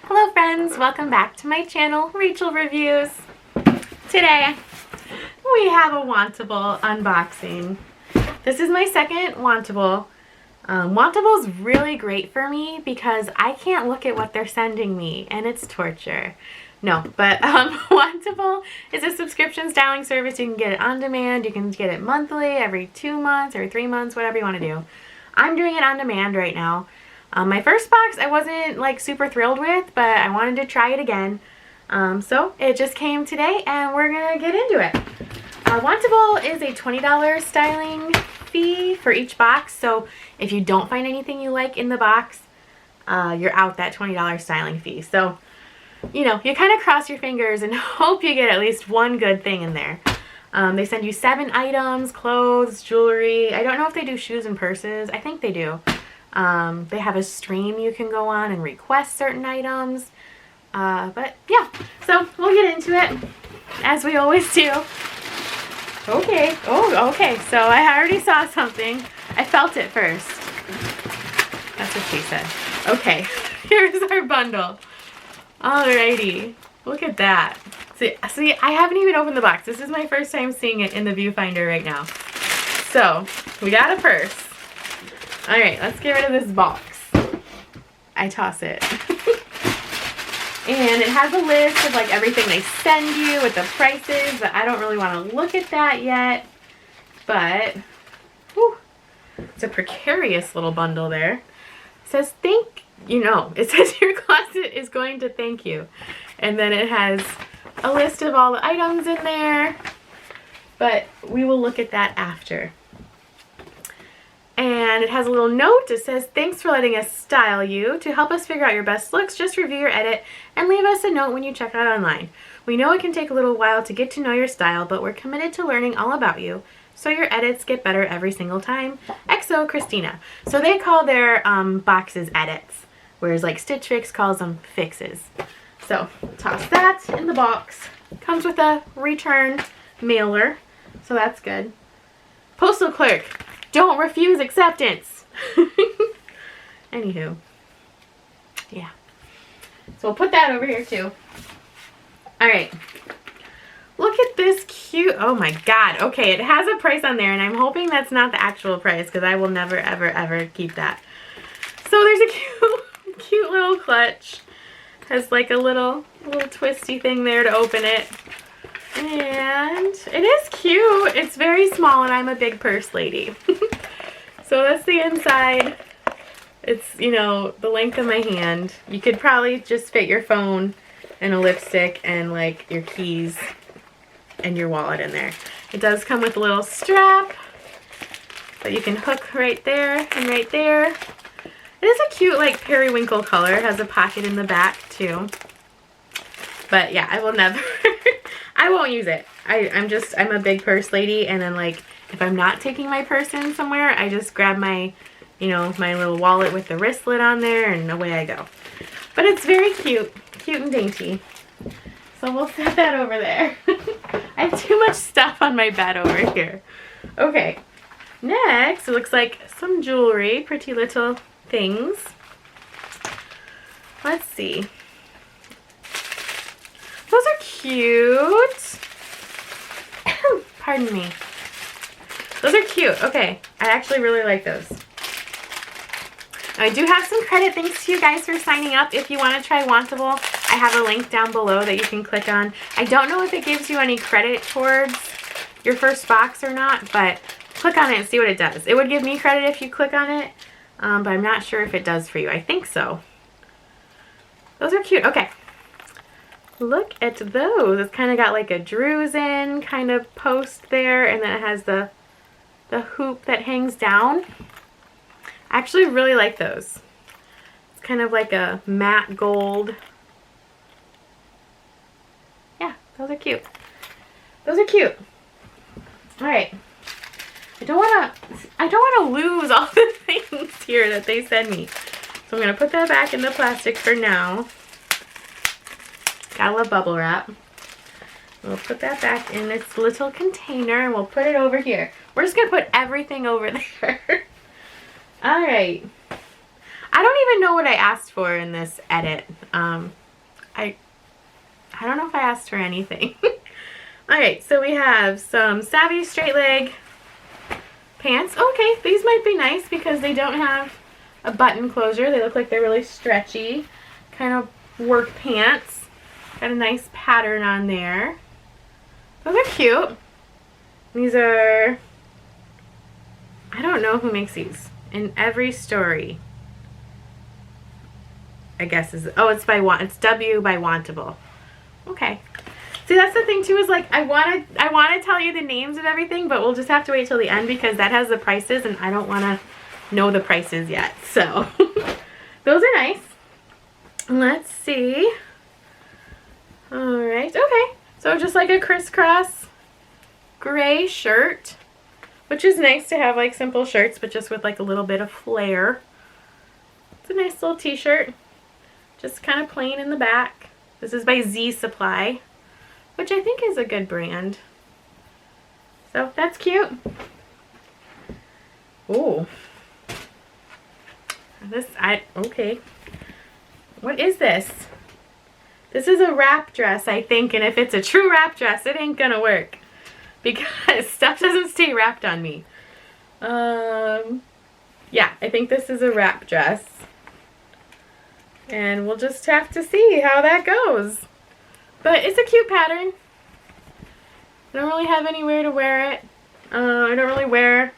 Hello friends, welcome back to my channel, Rachel Reviews. Today we have a Wantable unboxing. This is my second Wantable. Wantable is really great for me because I can't look at what they're sending me and it's torture. No, but Wantable is a subscription styling service. You can get it on demand, you can get it monthly, every 2 months, every 3 months, whatever you want to do. I'm doing it on demand right now. My first box I wasn't like super thrilled with, but I wanted to try it again. So it just came today and we're gonna get into it. Wantable is a $20 styling fee for each box, so if you don't find anything you like in the box, you're out that $20 styling fee. So, you know, you kind of cross your fingers and hope you get at least one good thing in there. They send you 7 items, clothes, jewelry. I don't know if they do shoes and purses. I think they do. They have a stream you can go on and request certain items. But yeah, so we'll get into it as we always do. Okay. Oh, okay. So I already saw something. I felt it first. That's what she said. Okay. Here's our bundle. Alrighty. Look at that. See, I haven't even opened the box. This is my first time seeing it in the viewfinder right now. So, we got a purse. Alright, let's get rid of this box. I toss it. And it has a list of like everything they send you with the prices, but I don't really want to look at that yet. But, whew, it's a precarious little bundle there. It says it says your closet is going to thank you. And then it has a list of all the items in there, but we will look at that after. And it has a little note that says, thanks for letting us style you. To help us figure out your best looks, just review your edit and leave us a note when you check out online. We know it can take a little while to get to know your style, but we're committed to learning all about you, so your edits get better every single time. XO Christina. So they call their boxes edits, whereas like Stitch Fix calls them fixes. So toss that in the box. Comes with a return mailer, so that's good. Postal clerk. Don't refuse acceptance. Anywho. Yeah. So we'll put that over here too. Alright. Look at this cute. Oh my god. Okay, it has a price on there and I'm hoping that's not the actual price because I will never ever ever keep that. So there's a cute little clutch. Has like a little twisty thing there to open it. And it is cute. It's very small and I'm a big purse lady. So that's the inside. It's, you know, the length of my hand. You could probably just fit your phone and a lipstick and like your keys and your wallet in there. It does come with a little strap that you can hook right there and right there. It is a cute like periwinkle color. It has a pocket in the back too. But yeah, I will never, I won't use it. I'm a big purse lady, and then like, if I'm not taking my purse in somewhere, I just grab my, you know, my little wallet with the wristlet on there, and away I go. But it's very cute and dainty. So we'll set that over there. I have too much stuff on my bed over here. Okay, next, it looks like some jewelry, pretty little things. Let's see. Those are cute. Pardon me. Those are cute. Okay, I actually really like those. I do have some credit thanks to you guys for signing up. If you want to try Wantable, I have a link down below that you can click on. I don't know if it gives you any credit towards your first box or not, but click on it and see what it does. It would give me credit if you click on it, but I'm not sure if it does for you. I think so. Those are cute. Okay. Look at those. It's kind of got like a drusen kind of post there, and then it has the hoop that hangs down. I actually really like those. It's kind of like a matte gold. Yeah, those are cute. Those are cute. All right. I don't want to lose all the things here that they send me. So I'm going to put that back in the plastic for now. Gotta love bubble wrap. We'll put that back in this little container and we'll put it over here. We're just going to put everything over there. Alright. I don't even know what I asked for in this edit. I don't know if I asked for anything. Alright, so we have some Savvy straight leg pants. Okay, these might be nice because they don't have a button closure. They look like they're really stretchy. Kind of work pants. Got a nice pattern on there. Those are cute. These are, I don't know who makes these. In Every Story, I guess is, oh, it's W by Wantable. Okay. See, that's the thing too, is like I want to tell you the names of everything, but we'll just have to wait till the end because that has the prices and I don't want to know the prices yet. So those are nice. Let's see. All right. Okay. So just like a crisscross gray shirt, which is nice to have like simple shirts, but just with like a little bit of flair. It's a nice little t-shirt. Just kind of plain in the back. This is by Z Supply, which I think is a good brand. So that's cute. Ooh. Okay. What is this? This is a wrap dress, I think, and if it's a true wrap dress, it ain't gonna work. Because stuff doesn't stay wrapped on me. Yeah, I think this is a wrap dress. And we'll just have to see how that goes. But it's a cute pattern. I don't really have anywhere to wear it. I don't really wear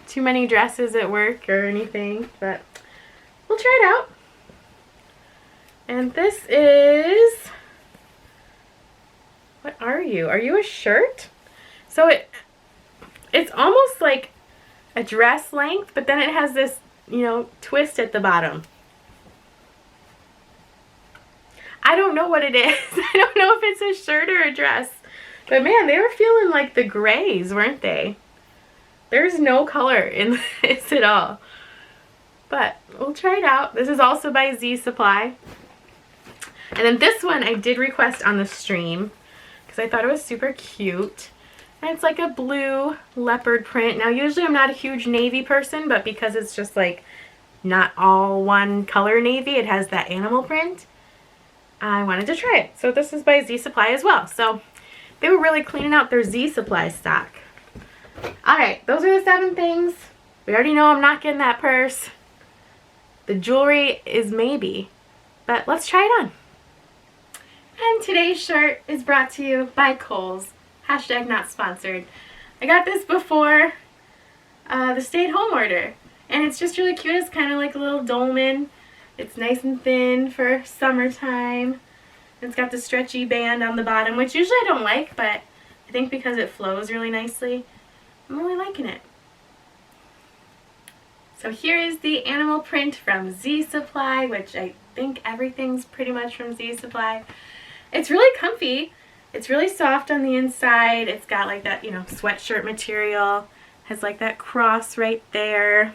too many dresses at work or anything, but we'll try it out. And this is, what are you? Are you a shirt? So it's almost like a dress length, but then it has this, you know, twist at the bottom. I don't know what it is. I don't know if it's a shirt or a dress. But man, they were feeling like the grays, weren't they? There's no color in this at all. But we'll try it out. This is also by Z Supply. And then this one I did request on the stream because I thought it was super cute. And it's like a blue leopard print. Now usually I'm not a huge navy person, but because it's just like not all one color navy, it has that animal print. I wanted to try it. So this is by Z Supply as well. So they were really cleaning out their Z Supply stock. Alright, those are the 7 things. We already know I'm not getting that purse. The jewelry is maybe. But let's try it on. And today's shirt is brought to you by Kohl's. Hashtag not sponsored. I got this before the stay-at-home order. And it's just really cute. It's kind of like a little dolman. It's nice and thin for summertime. It's got the stretchy band on the bottom, which usually I don't like, but I think because it flows really nicely, I'm really liking it. So here is the animal print from Z Supply, which I think everything's pretty much from Z Supply. It's really comfy. It's really soft on the inside. It's got like that, you know, sweatshirt material. Has like that cross right there.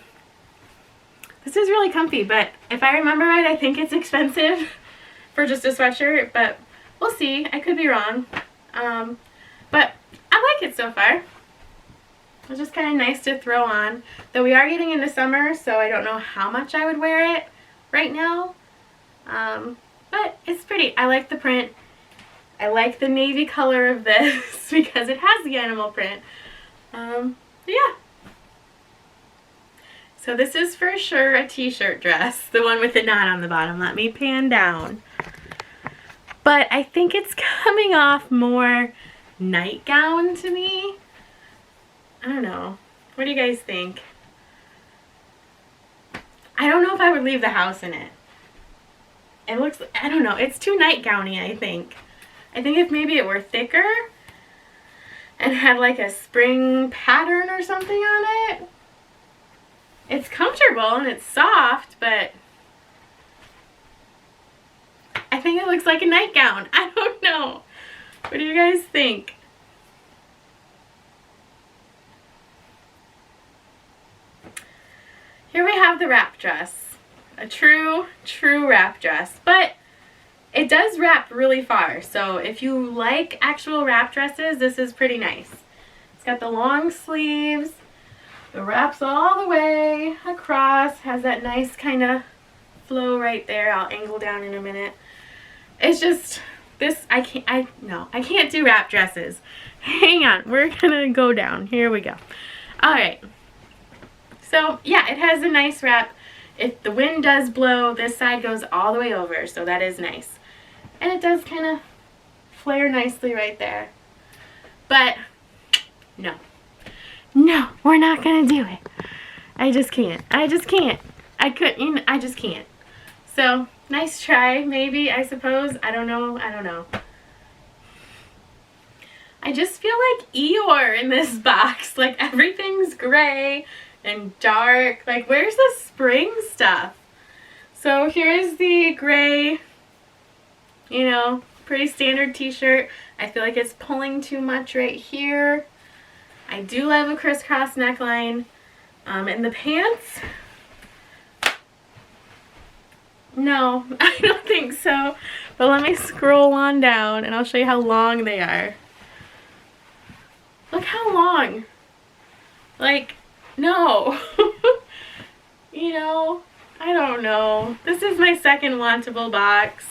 This is really comfy, but if I remember right, I think it's expensive for just a sweatshirt, but we'll see. I could be wrong. But I like it so far. It's just kind of nice to throw on. Though we are getting into summer, so I don't know how much I would wear it right now. But it's pretty. I like the print. I like the navy color of this because it has the animal print. Yeah. So this is for sure a t-shirt dress, the one with the knot on the bottom. Let me pan down. But I think it's coming off more nightgown to me. I don't know. What do you guys think? I don't know if I would leave the house in it. It looks, I don't know, it's too nightgowny, I think. I think if maybe it were thicker and had like a spring pattern or something on it. It's comfortable and it's soft, but I think it looks like a nightgown. I don't know. What do you guys think? Here we have the wrap dress. A true wrap dress. But it does wrap really far. So if you like actual wrap dresses, this is pretty nice. It's got the long sleeves. It wraps all the way across, has that nice kind of flow right there. I'll angle down in a minute. It's just, this, I can't do wrap dresses. Hang on, we're gonna go down. Here we go. All right. So yeah, it has a nice wrap. If the wind does blow, this side goes all the way over, so that is nice. And it does kind of flare nicely right there. But no, we're not gonna do it. I just can't. I just can't. So nice try, maybe, I suppose. I don't know. I just feel like Eeyore in this box. Like everything's gray and dark. Like where's the spring stuff? So here's the gray, you know, pretty standard t-shirt. I feel like it's pulling too much right here. I do love a crisscross neckline. And the pants, no, I don't think so. But let me scroll on down and I'll show you how long they are. Look how long. Like, no. You know, I don't know. This is my second Wantable box.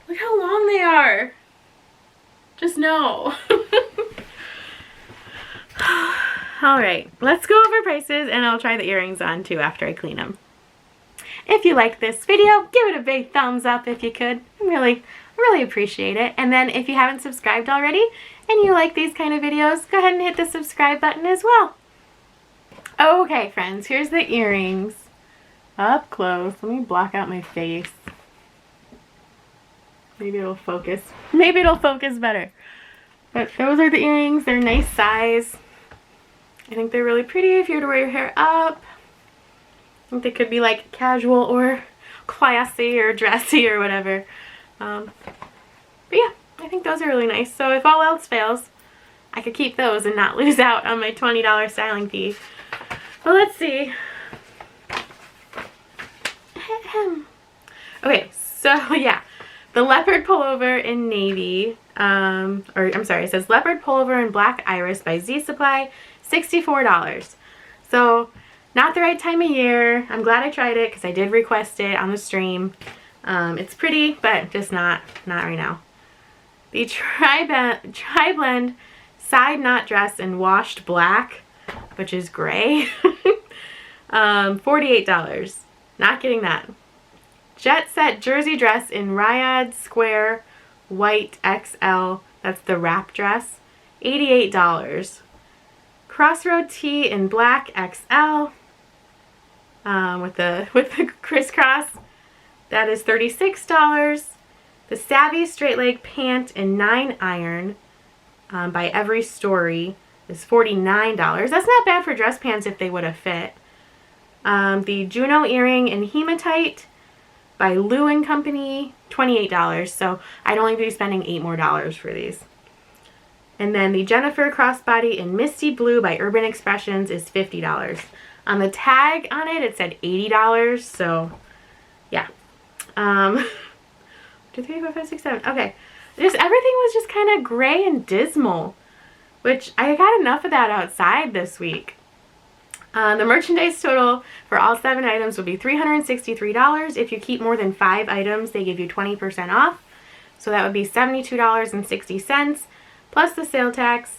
Look how long they are. Just no. Alright, let's go over prices and I'll try the earrings on too after I clean them. If you like this video, give it a big thumbs up if you could. I really appreciate it. And then if you haven't subscribed already and you like these kind of videos, go ahead and hit the subscribe button as well. Okay, friends, here's the earrings. Up close. Let me block out my face. Maybe it'll focus. Maybe it'll focus better. But those are the earrings. They're nice size. I think they're really pretty if you were to wear your hair up. I think they could be like casual or classy or dressy or whatever. But yeah, I think those are really nice. So if all else fails, I could keep those and not lose out on my $20 styling fee. Well, let's see. Okay, so yeah, the Leopard Pullover in navy, it says Leopard Pullover in Black Iris by Z Supply, $64. So not the right time of year. I'm glad I tried it because I did request it on the stream. It's pretty, but just not right now. The Triblend side knot dress in washed black, which is gray, $48. Not getting that. Jet Set jersey dress in Riad Square white XL. That's the wrap dress, $88. Crossroad tee in black XL with the crisscross. That is $36. The Savvy straight leg pant in 9 iron by Every Story is $49. That's not bad for dress pants if they would have fit. The Juno earring in Hematite by Lou & Company, $28. So I'd only be spending $8 more for these. And then the Jennifer Crossbody in Misty Blue by Urban Expressions is $50. On the tag on it, it said $80. So yeah. 2, 3, 4, 5, 6, 7. Okay. Everything was just kind of gray and dismal, which I got enough of that outside this week. The merchandise total for all 7 items would be $363. If you keep more than 5 items, they give you 20% off. So that would be $72.60 plus the sale tax,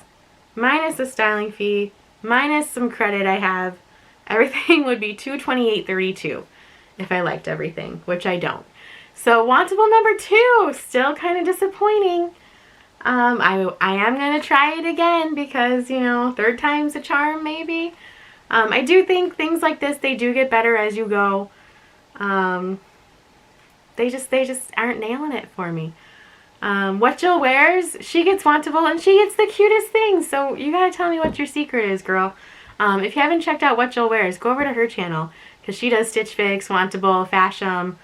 minus the styling fee, minus some credit I have. Everything would be $228.32 if I liked everything, which I don't. So Wantable number 2, still kind of disappointing. I am going to try it again because, you know, 3rd time's a charm maybe. I do think things like this, they do get better as you go. They just aren't nailing it for me. What Jill wears, she gets Wantable and she gets the cutest things. So you gotta tell me what your secret is, girl. If you haven't checked out What Jill Wears, go over to her channel because she does Stitch Fix, Wantable, Fashion,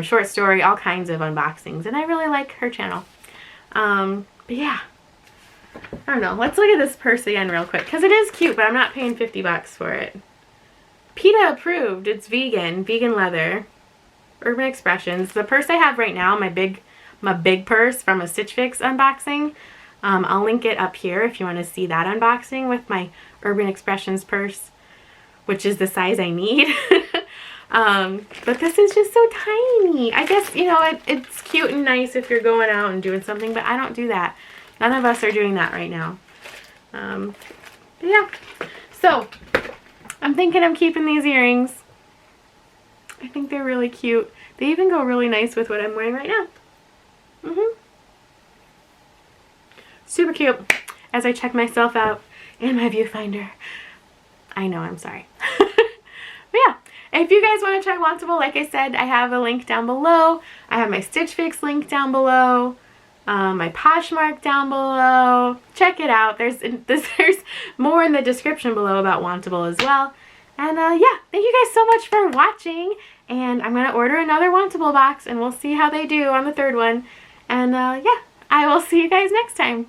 short story, all kinds of unboxings, and I really like her channel. But yeah, I don't know. Let's look at this purse again real quick because it is cute, but I'm not paying $50 for it. PETA approved. It's vegan leather, Urban Expressions. The purse I have right now, my big purse from a Stitch Fix unboxing. I'll link it up here if you want to see that unboxing with my Urban Expressions purse, which is the size I need. But this is just so tiny. I guess, you know, it's cute and nice if you're going out and doing something, but I don't do that. None of us are doing that right now. But yeah. So, I'm thinking I'm keeping these earrings. I think they're really cute. They even go really nice with what I'm wearing right now. Super cute. As I check myself out in my viewfinder. I know, I'm sorry. But yeah, if you guys want to try Wantable, like I said, I have a link down below. I have my Stitch Fix link down below. My Poshmark down below. Check it out. There's more in the description below about Wantable as well. And yeah, thank you guys so much for watching. And I'm going to order another Wantable box and we'll see how they do on the third one. And yeah, I will see you guys next time.